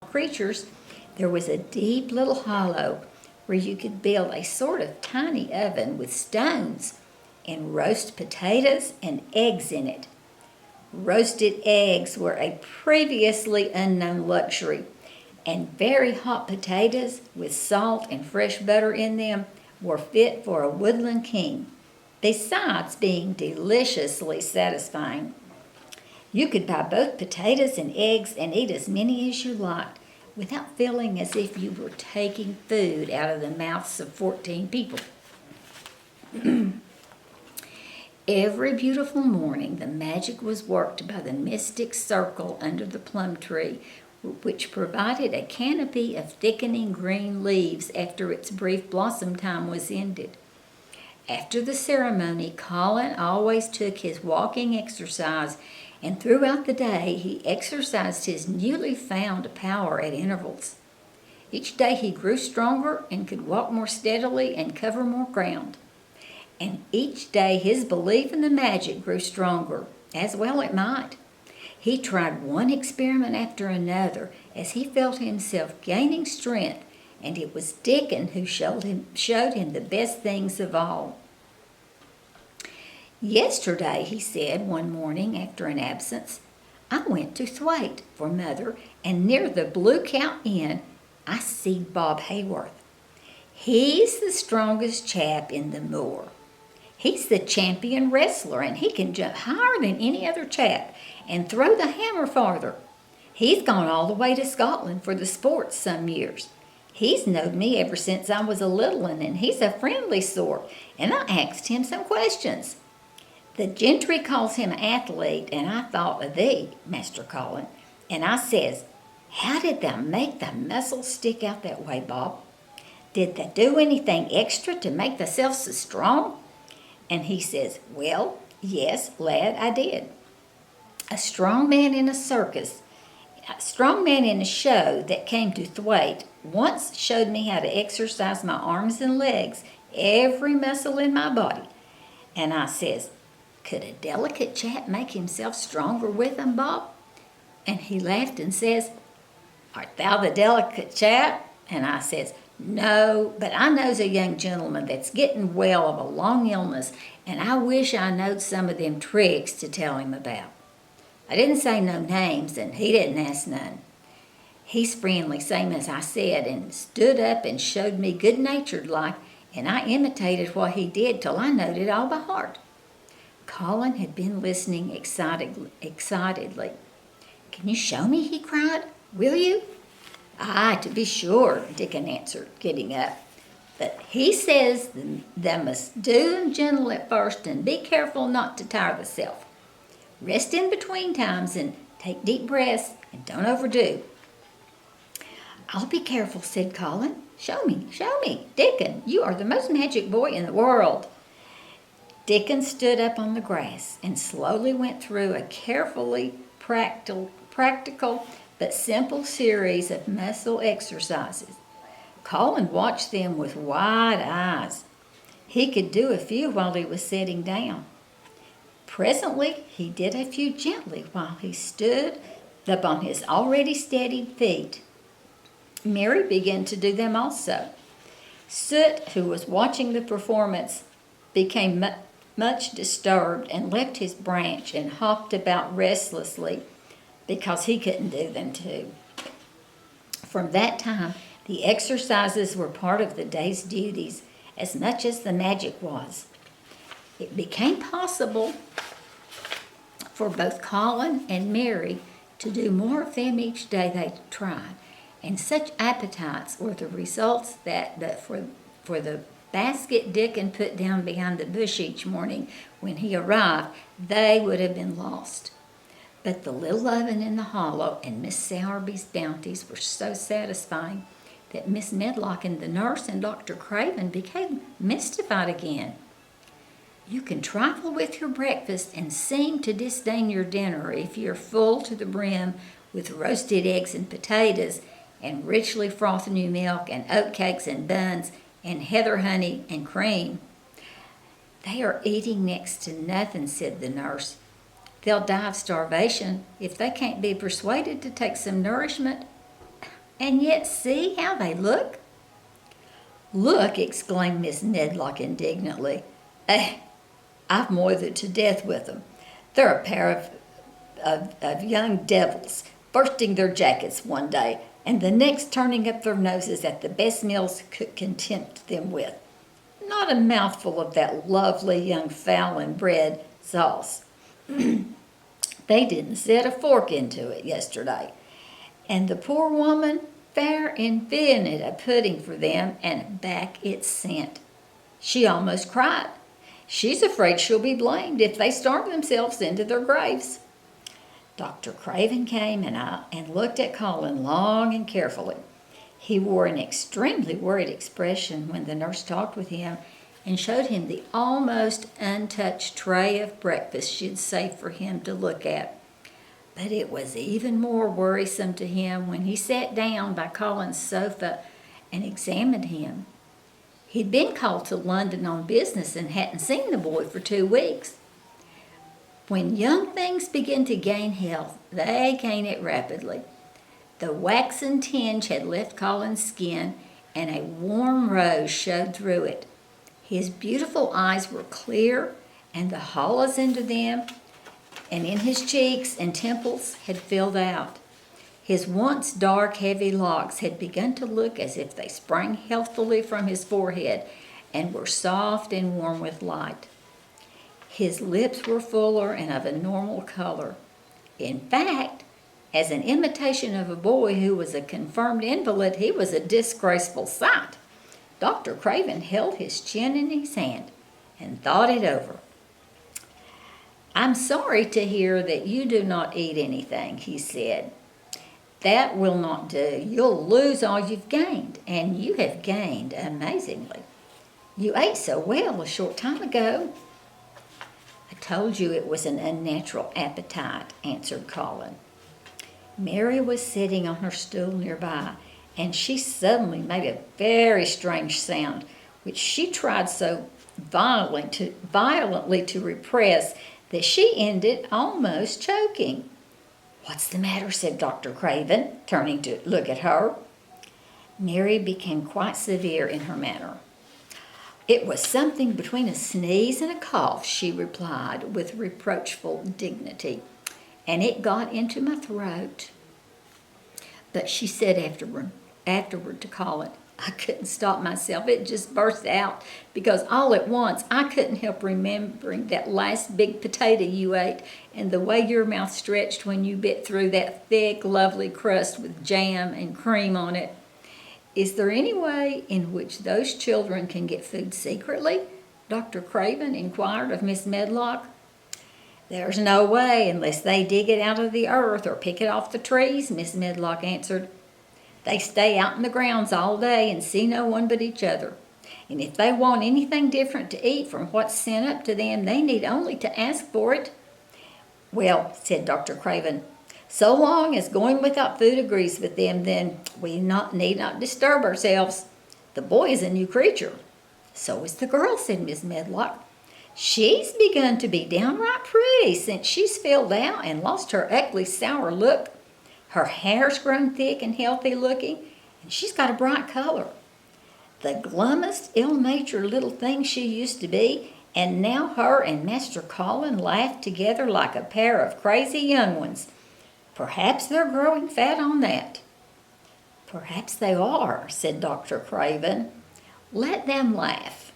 creatures, there was a deep little hollow where you could build a sort of tiny oven with stones and roast potatoes and eggs in it. Roasted eggs were a previously unknown luxury, and very hot potatoes with salt and fresh butter in them were fit for a woodland king, besides being deliciously satisfying. You could buy both potatoes and eggs and eat as many as you liked without feeling as if you were taking food out of the mouths of 14 people. Every beautiful morning, the magic was worked by the mystic circle under the plum tree, which provided a canopy of thickening green leaves after its brief blossom time was ended. After the ceremony, Colin always took his walking exercise, and throughout the day he exercised his newly found power at intervals. Each day he grew stronger and could walk more steadily and cover more ground. And each day his belief in the magic grew stronger, as well it might. He tried one experiment after another as he felt himself gaining strength, and it was Dickon who showed him the best things of all. "Yesterday," he said one morning after an absence, "I went to Thwaite for Mother, and near the Blue Cow Inn I seed Bob Hayworth. He's the strongest chap in the moor. He's the champion wrestler, and he can jump higher than any other chap and throw the hammer farther. He's gone all the way to Scotland for the sports some years. He's knowed me ever since I was a little un, and he's a friendly sort, and I asked him some questions. The gentry calls him an athlete, and I thought of thee, Master Colin, and I says, 'How did thou make thy muscles stick out that way, Bob? Did thou do anything extra to make thyself so strong?' And he says, 'Well, yes, lad, I did. A strong man in a show that came to Thwaite once showed me how to exercise my arms and legs, every muscle in my body.' And I says, 'Could a delicate chap make himself stronger with them, Bob?' And he laughed and says, 'Art thou the delicate chap?' And I says, 'No, but I knows a young gentleman that's getting well of a long illness, and I wish I knowed some of them tricks to tell him about.' I didn't say no names, and he didn't ask none. He's friendly, same as I said, and stood up and showed me good-natured like, and I imitated what he did till I knowed it all by heart." Colin had been listening excitedly. "Can you show me?" he cried. "Will you?" "Aye, to be sure," Dickon answered, getting up. "But he says thou must do 'em gentle at first, and be careful not to tire thyself. Rest in between times, and take deep breaths, and don't overdo." "I'll be careful," said Colin. Show me. Dickon, you are the most magic boy in the world." Dickon stood up on the grass and slowly went through a carefully practical but simple series of muscle exercises. Colin watched them with wide eyes. He could do a few while he was sitting down. Presently he did a few gently while he stood up on his already steadied feet. Mary began to do them also. Soot, who was watching the performance, became much disturbed and left his branch and hopped about restlessly because he couldn't do them too. From that time, the exercises were part of the day's duties as much as the magic was. It became possible for both Colin and Mary to do more of them each day they tried, and such appetites were the results that for the basket Dickon put down behind the bush each morning when he arrived, they would have been lost. But the little oven in the hollow and Miss Sowerby's bounties were so satisfying that Miss Medlock and the nurse and Dr. Craven became mystified again. "You can trifle with your breakfast and seem to disdain your dinner if you're full to the brim with roasted eggs and potatoes and richly frothed new milk and oatcakes and buns and heather honey and cream." "They are eating next to nothing," said the nurse. "They'll die of starvation if they can't be persuaded to take some nourishment." And yet see how they look." "Look!" exclaimed Miss Medlock indignantly. I've moithered to death with them. They're a pair of young devils, bursting their jackets one day, and the next turning up their noses at the best meals could content them with. Not a mouthful of that lovely young fowl and bread sauce. They didn't set a fork into it yesterday. And the poor woman fair invented a pudding for them, and back it sent. She almost cried. She's afraid she'll be blamed if they starve themselves into their graves." Dr. Craven came and looked at Colin long and carefully. He wore an extremely worried expression when the nurse talked with him and showed him the almost untouched tray of breakfast she'd saved for him to look at. But it was even more worrisome to him when he sat down by Colin's sofa and examined him. He'd been called to London on business and hadn't seen the boy for 2 weeks. When young things begin to gain health, they gain it rapidly. The waxen tinge had left Colin's skin, and a warm rose showed through it. His beautiful eyes were clear, and the hollows into them and in his cheeks and temples had filled out. His once dark, heavy locks had begun to look as if they sprang healthfully from his forehead and were soft and warm with light. His lips were fuller and of a normal color. In fact, as an imitation of a boy who was a confirmed invalid, he was a disgraceful sight. Dr. Craven held his chin in his hand and thought it over. "I'm sorry to hear that you do not eat anything," he said. "That will not do. You'll lose all you've gained, and you have gained amazingly. You ate so well a short time ago." "I told you it was an unnatural appetite," answered Colin. Mary was sitting on her stool nearby, and she suddenly made a very strange sound, which she tried so violently to repress that she ended almost choking. "What's the matter?" said Dr. Craven, turning to look at her. Mary became quite severe in her manner. "It was something between a sneeze and a cough," she replied with reproachful dignity, "and it got into my throat." But she said afterward to Colin, "I couldn't stop myself. It just burst out because all at once I couldn't help remembering that last big potato you ate and the way your mouth stretched when you bit through that thick, lovely crust with jam and cream on it. Is there any way in which those children can get food secretly?" Dr. Craven inquired of Miss Medlock. "There's no way unless they dig it out of the earth or pick it off the trees," Miss Medlock answered. "They stay out in the grounds all day and see no one but each other. And if they want anything different to eat from what's sent up to them, they need only to ask for it." "Well," said Dr. Craven, "so long as going without food agrees with them, then we need not disturb ourselves. The boy is a new creature." "So is the girl," said Miss Medlock. "She's begun to be downright pretty since she's filled out and lost her ugly, sour look. Her hair's grown thick and healthy looking, and she's got a bright color. The glummest, ill-natured little thing she used to be, and now her and Master Colin laugh together like a pair of crazy young ones. Perhaps they're growing fat on that." "Perhaps they are," said Dr. Craven. "Let them laugh.